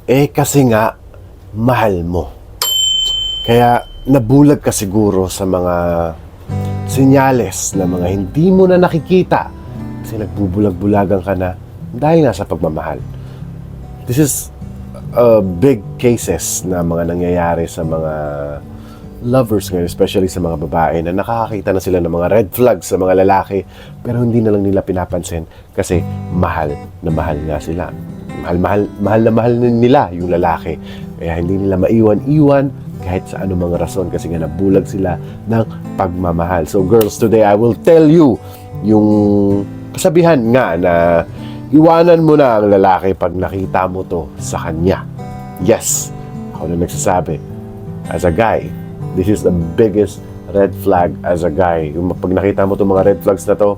Kasi nga, mahal mo. Kaya nabulag ka siguro sa mga senyales na mga hindi mo na nakikita kasi nagbubulag-bulagan ka na dahil nga sa pagmamahal. This is big cases na mga nangyayari sa mga lovers ngayon, especially sa mga babae na nakakakita na sila ng mga red flags sa mga lalaki pero hindi na lang nila pinapansin kasi mahal na mahal nga sila. Mahal na mahal nila yung lalaki. Kaya hindi nila maiwan-iwan kahit sa anumang rason kasi nga nabulag sila ng pagmamahal. So girls, today I will tell you yung kasabihan nga na iwanan mo na ang lalaki pag nakita mo to sa kanya. Yes, ako na nagsasabi. As a guy, this is the biggest red flag as a guy. Yung pag nakita mo itong mga red flags na to,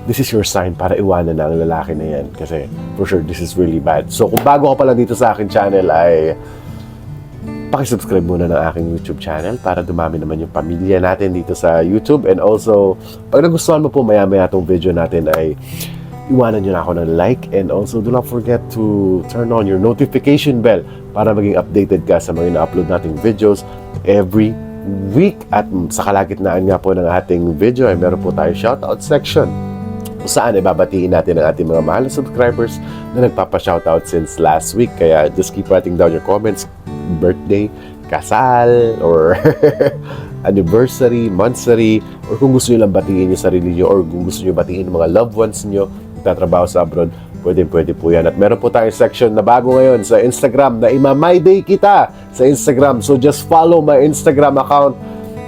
this is your sign para iwanan na ang lalaki na yan. Kasi for sure, this is really bad. So kung bago ka pa lang dito sa akin channel ay pakisubscribe muna ng aking YouTube channel para dumami naman yung pamilya natin dito sa YouTube. And also, pag nagustuhan mo po maya-maya itong video natin ay iwanan nyo na ako ng like. And also, do not forget to turn on your notification bell para maging updated ka sa mga ina-upload nating videos every week. At sa kalagitnaan nga po ng ating video ay meron po tayo shoutout section kung saan ibabatiin natin ang ating mga mahal na subscribers na nagpapa-shoutout since last week. Kaya just keep writing down your comments, birthday, kasal, or anniversary, monthsary, or kung gusto nyo lang batiin yung sarili nyo, or kung gusto nyo batiin mga loved ones nyo nagtatrabaho sa abroad, pwede po yan. At meron po tayong section na bago ngayon sa Instagram na ima-my day kita sa Instagram. So just follow my Instagram account.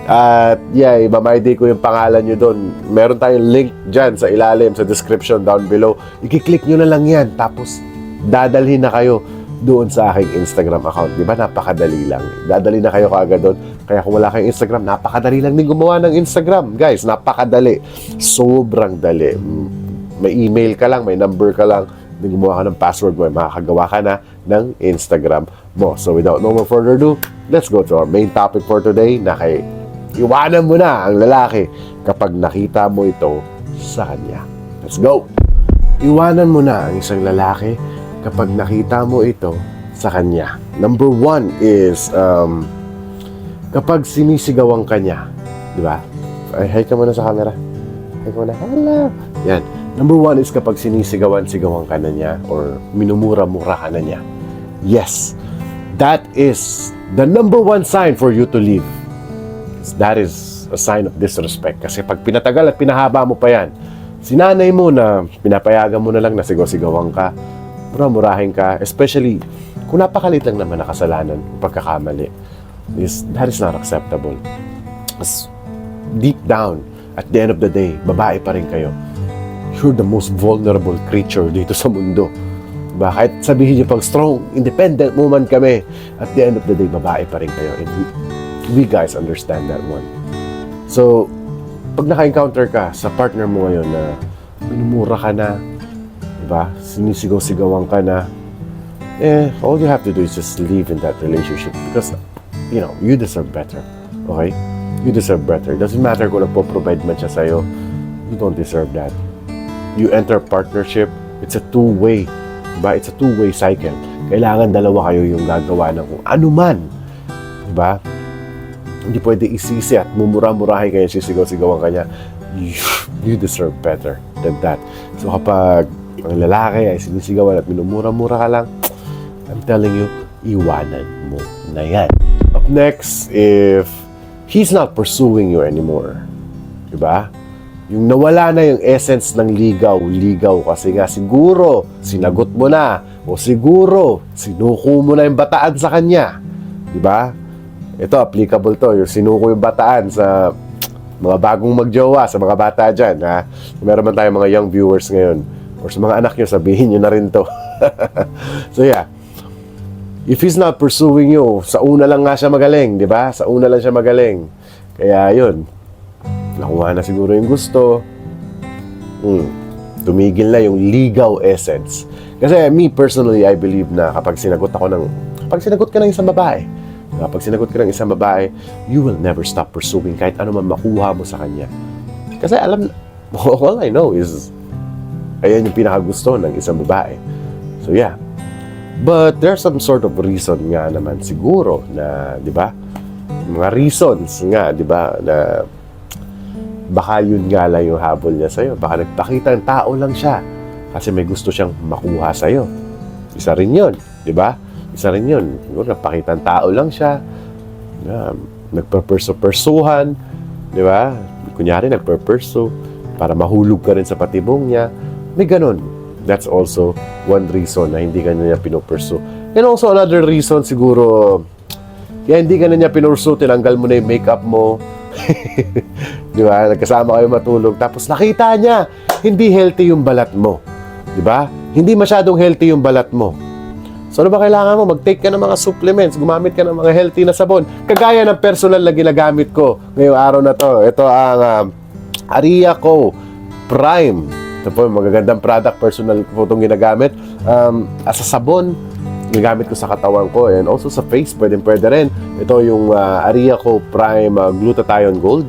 At ima-my day ko yung pangalan nyo doon. Meron tayong link dyan sa ilalim, sa description down below. I-click nyo na lang yan. Tapos dadalhin na kayo doon sa aking Instagram account. Di ba? Napakadali lang. Dadali na kayo kaagad doon. Kaya kung wala kayong Instagram, napakadali lang din gumawa ng Instagram. Guys, napakadali. Sobrang dali. May email ka lang, may number ka lang, din gumawa ka ng password mo, makakagawa ka na ng Instagram mo. So without no more further ado, let's go to our main topic for today na kay iwanan mo na ang lalaki kapag nakita mo ito sa kanya. Let's go! Iwanan mo na ang isang lalaki kapag nakita mo ito sa kanya. Number one is kapag sinisigawan ka niya. Di ba? Ay, hi ka muna sa camera. Hi ka muna. Hello! Yan. Number one is kapag sigawan ka na niya or minumura-mura ka na niya. Yes. That is the number one sign for you to leave. That is a sign of disrespect. Kasi pag pinatagal at pinahaba mo pa yan, sinanay mo na pinapayagan mo na lang na sigaw-sigawan ka, mura-murahin ka, especially kung napakalit lang naman na kasalanan, pagkakamali, that is not acceptable. As deep down, at the end of the day, babae pa rin kayo. You're the most vulnerable creature dito sa mundo. Diba? Kahit sabihin niyo pag strong, independent woman kami, at the end of the day, babae pa rin kayo. And we guys understand that one. So, pag naka-encounter ka sa partner mo ngayon na minumura ka na, diba? Sinisigaw-sigawan ka na, all you have to do is just leave in that relationship because, you deserve better. Okay? You deserve better. It doesn't matter kung nagpo-provide man siya sa'yo. You don't deserve that. You enter a partnership, it's a two-way. Diba? It's a two-way cycle. Kailangan dalawa kayo yung gagawa ng kung ano man. Diba? Hindi pwede isisi at mumura-murahin kayo, sisigaw-sigawan kanya. You deserve better than that. So kapag ang lalaki ay sinisigawan at minumura-mura ka lang, I'm telling you, iwanan mo na yan. Up next, if he's not pursuing you anymore, diba? Yung nawala na yung essence ng ligaw kasi nga siguro sinagot mo na o siguro sinuko mo na yung bataan sa kanya. Diba? Ito, applicable to. Yung sinuko yung bataan sa mga bagong magjowa, sa mga bata dyan. Ha? Meron man tayong mga young viewers ngayon. Or sa mga anak nyo, sabihin nyo na rin to. So yeah. If he's not pursuing you, sa una lang nga siya magaling. Diba? Sa una lang siya magaling. Kaya yun. Nakuha na siguro yung gusto. Tumigil na yung ligaw essence. Kasi me personally, I believe na kapag sinagot ka ng isang babae, you will never stop pursuing kahit ano man makuha mo sa kanya. Kasi all I know is, ayan yung pinakagusto ng isang babae. So yeah, But there's some sort of reason nga naman siguro na, di ba? Mga reasons nga, di ba, na baka yun nga lang yung habol niya sa'yo. Baka nagpakita ng tao lang siya kasi may gusto siyang makuha sa'yo. Isa rin yun, di ba? Isa rin yun. Siguro nagpakita ng tao lang siya. Nagperperso-persuhan, di ba? Kunyari, nagperperso para mahulog ka rin sa patibong niya. May ganun. That's also one reason na hindi ka na niya pinopursue. And also another reason siguro, kaya hindi ka na niya pinursue, tinanggal mo na yung makeup mo. Di ba? Nagkasama kayo matulog. Tapos nakita niya, hindi healthy yung balat mo. Di ba? Hindi masyadong healthy yung balat mo. So ano ba kailangan mo? Mag-take ka ng mga supplements, gumamit ka ng mga healthy na sabon. Kagaya ng personal na ginagamit ko ngayong araw na to. Ito ang Aria Co Prime. Ito po, magagandang product, personal po itong ginagamit. As a sabon, ginagamit ko sa katawan ko and also sa face, pwede rin. Ito yung Aria Co Prime Glutathione Gold.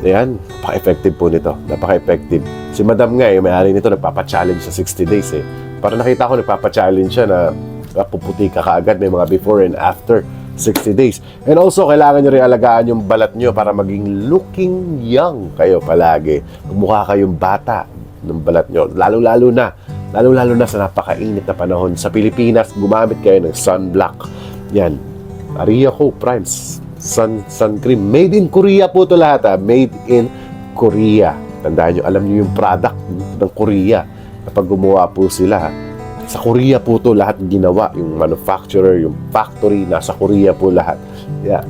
Ayan, napaka-effective po nito. Napaka-effective. Si Madam nga, may-ari nito, nagpapa-challenge sa 60 days eh. Para nakita ko, nagpapa-challenge siya na puputi ka kaagad, may mga before and after 60 days. And also, kailangan nyo rin alagaan yung balat nyo para maging looking young kayo palagi. Magmukha kayong bata ng balat nyo. Lalo-lalo na sa napakainit na panahon. Sa Pilipinas, gumamit kayo ng sunblock. Yan. Aria Co Prime sun cream. Made in Korea po ito lahat. Made in Korea. Tandaan nyo, alam nyo yung product ng Korea. Kapag gumawa po sila, sa Korea po ito lahat ginawa. Yung manufacturer, yung factory, nasa Korea po lahat. Yeah.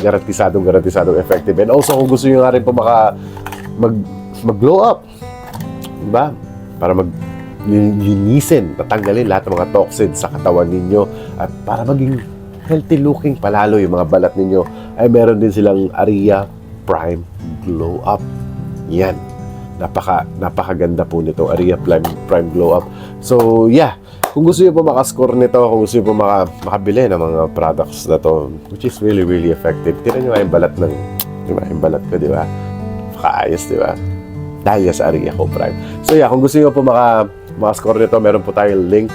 Garantisadong effective. And also, kung gusto nyo nga rin po mag-glow up, diba? Para linisin, tatanggalin lahat ng mga toxins sa katawan ninyo at para maging healthy looking palalo yung mga balat ninyo, ay meron din silang Aria Prime Glow Up. Yan. Napakaganda po nito, Aria Prime Glow Up. So, yeah. Kung gusto niyo po makascore nito, kung gusto niyo po makabili ng mga products na to, which is really, really effective. Tignan niyo nga yung balat ng, di ba? Yung balat ko, di ba? Makaayos, di ba? Dahil sa Aria Co Prime. So yeah, kung gusto niyo po makascore nito, meron po tayong link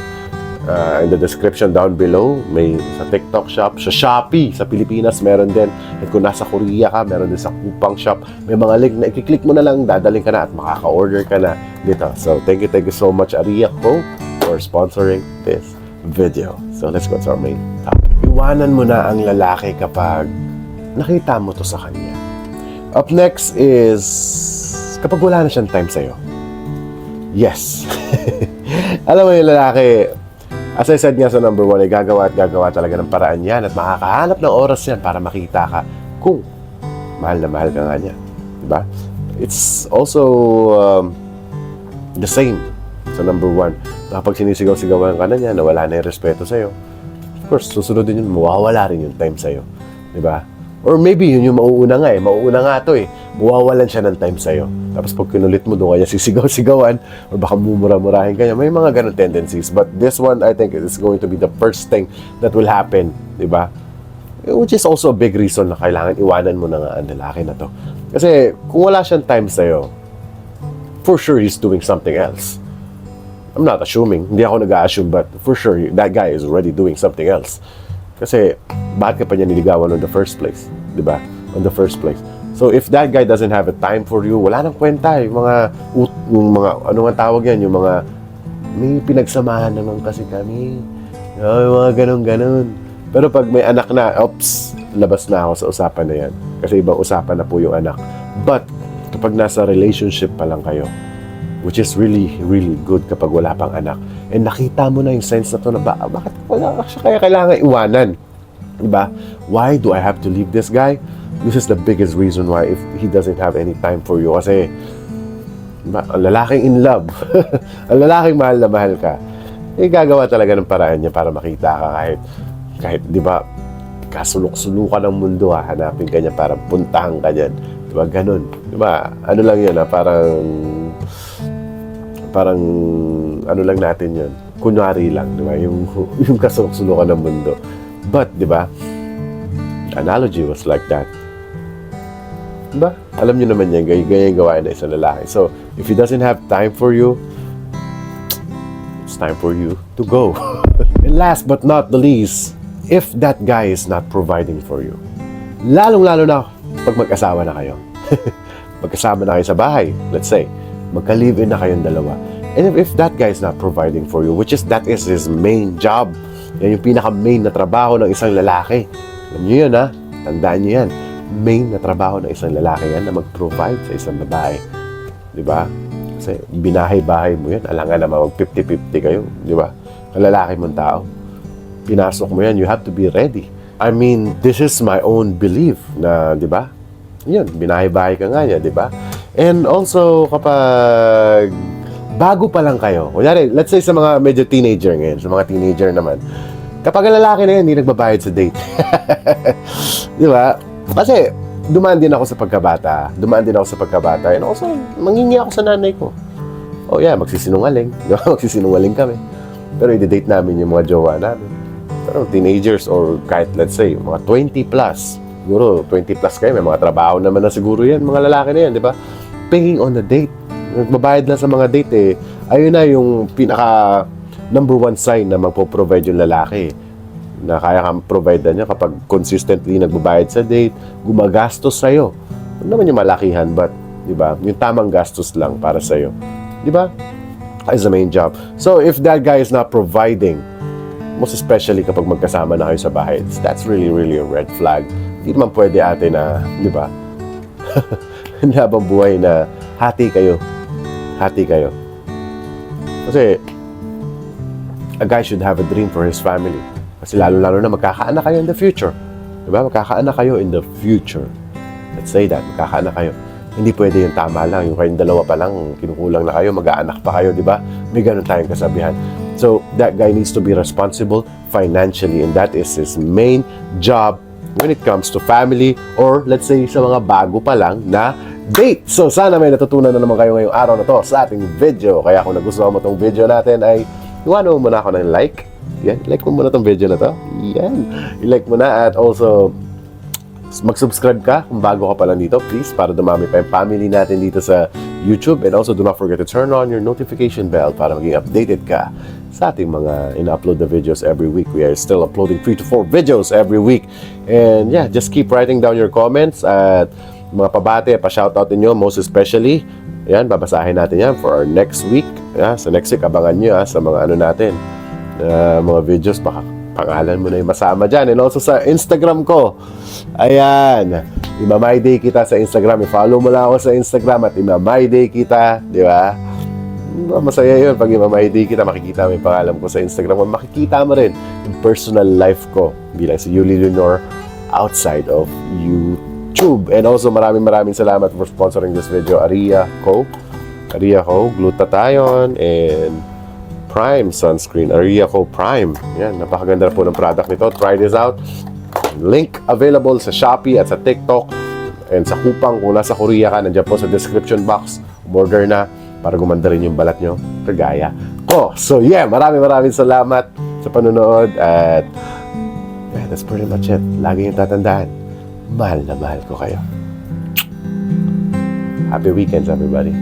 in the description down below. May sa TikTok shop, sa Shopee, sa Pilipinas meron din. At kung nasa Korea ka, meron din sa Coupang shop. May mga link na i-click mo na lang, dadaling ka na at makaka-order ka na dito. So thank you so much Aria Co for sponsoring this video. So let's go to our main topic. Iwanan mo na ang lalaki kapag nakita mo to sa kanya. Up next is kapag wala na siyang time sa'yo. Yes. Alam mo yung lalaki, as I said nga sa number 1, ay gagawa talaga ng paraan yan at makakahanap ng oras yan para makita ka kung mahal na mahal ka nga niya. Diba? It's also the same sa number 1. Kapag sinisigaw-sigawan ka na niya na wala na yung respeto sa'yo, of course, susunod din yun, mawawala rin yung time sa'yo. Diba? Or maybe yun yung mauuna nga eh. Mauuna nga to eh. Mawawalan siya ng time sa'yo. Tapos pag kinulit mo doon kanya sisigaw-sigawan or baka mumura-murahin kanya, may mga ganun tendencies. But this one, I think, is going to be the first thing that will happen. Diba? Which is also a big reason na kailangan iwanan mo na nga ang lalaki na to. Kasi kung wala siyang time sa'yo, for sure he's doing something else. I'm not assuming. Hindi ako nag-a-assume, but for sure, that guy is already doing something else. Kasi, bakit ka pa niya niligawan on the first place? Diba? On the first place. So, if that guy doesn't have a time for you, wala nang kwenta. Yung mga, ano nga tawag yan? Yung mga, may pinagsamahan naman kasi kami. Yung mga ganun-ganun. Pero pag may anak na, oops, labas na ako sa usapan na yan. Kasi ibang usapan na po yung anak. But, kapag nasa relationship pa lang kayo, which is really, really good kapag wala pang anak, and nakita mo na yung signs na to na bakit wala siya kaya kailangan iwanan? Diba? Why do I have to leave this guy? This is the biggest reason why if he doesn't have any time for you. Kasi, diba, ang lalaking in love, ang lalaking mahal na mahal ka, eh gagawa talaga ng paraan niya para makita ka kahit diba, kasulok-sulukan ng mundo, hanapin ka niya para puntahan ka dyan. Diba, ganun. Diba, ano lang yun, parang ano lang natin yun, kunwari lang, di ba? Yung kasulok-sulukan ng mundo. But, di ba, analogy was like that. Di ba? Alam nyo naman yan, ganyan gawain na isang lalaki. So, if he doesn't have time for you, it's it's time for you to go. And last but not the least, if that guy is not providing for you, lalong-lalo na pag mag-asawa na kayo. Magkasama na kayo sa bahay, let's say, magka-live-in na kayong dalawa. And if that guy is not providing for you, that is his main job. Yan yung pinaka-main na trabaho ng isang lalaki. Alam nyo yun, ha? Tandaan nyo yan. Main na trabaho ng isang lalaki yan na mag-provide sa isang babae. Diba? Kasi binahay-bahay mo yan. Alangan naman mag-50-50 kayo. Diba? Kalalaki mong tao. Pinasok mo yan, you have to be ready. I mean, this is my own belief na, di ba? Yun, binahay-bahay ka nga niya, di ba? And also, kapag bago pa lang kayo, kunyari, let's say sa mga medyo teenager ngayon, sa mga teenager naman, kapag ang lalaki na yan, hindi nagbabayad sa date. Di ba? Kasi, dumaan din ako sa pagkabata. And also, mangingi ako sa nanay ko. Oh yeah, magsisinungaling. Di ba? Magsisinungaling kami. Pero i-date namin yung mga jowa namin. Pero teenagers or kahit let's say, mga 20 plus. Siguro 20 plus kayo, may mga trabaho naman na siguro yan, mga lalaki na yan, di ba? Paying on the date. Nagbabayad lang sa mga date eh. Ayun na yung pinaka number one sign na magpo-provide yung lalaki. Na kaya kang provide niya kapag consistently nagbabayad sa date, gumagastos sa'yo. Ano naman yung malakihan, but, di ba? Yung tamang gastos lang para sa'yo. Di ba? Is the main job. So, if that guy is not providing, most especially kapag magkasama na kayo sa bahay, that's really, really a red flag. Hindi naman pwede ate na, di ba? Hindi habang buhay na hati kayo. Kasi, a guy should have a dream for his family. Kasi lalo-lalo na magkakaanak kayo in the future. Di ba? Magkakaanak kayo in the future. Let's say that, magkakaanak kayo. Hindi pwede yung tama lang. Yung kayong dalawa pa lang, kinukulang na kayo, mag-aanak pa kayo, di ba? May ganun tayong kasabihan. So, that guy needs to be responsible financially, and that is his main job when it comes to family or, let's say, sa mga bago pa lang na date. So, sana may natutunan na naman kayo ngayong araw na to sa ating video. Kaya kung nagustuhan mo tong video natin ay iwan mo muna ako ng like. Yan, like mo muna tong video na to. Yan, i-like mo na at also mag-subscribe ka kung bago ka pa lang dito, please, para dumami pa yung family natin dito sa YouTube. And also, do not forget to turn on your notification bell para maging updated ka sa ating mga in-upload na videos every week. We are still uploading 3 to 4 videos every week. And yeah, just keep writing down your comments at mga pabate, pa-shoutout ninyo, most especially. Ayan, babasahin natin yan for our next week. Yeah, sa next week, abangan nyo sa mga ano natin, mga videos, baka pangalan mo na yung masama dyan. And also sa Instagram ko, ayan, ima-my day kita sa Instagram. I-follow mo lang ako sa Instagram at ima-my day kita, di ba? Masaya yun pag ima-my day kita, makikita mo yung pangalan ko sa Instagram. Makikita mo rin yung personal life ko bilang si Yuli Leonor outside of YouTube. And also maraming salamat for sponsoring this video, Aria Co, Glutathione and Prime Sunscreen, Aria Co Prime. Yan, napakaganda na po ng product nito. Try this out. Link available sa Shopee at sa TikTok and sa Kupang. Kung nasa Korea ka, nandiyan po sa description box. Order na para gumanda rin yung balat nyo. Kagaya ko. So yeah, maraming salamat sa panonood at yeah, that's pretty much it. Lagi yung tatandaan, mahal na mahal ko kayo. Happy weekends, everybody.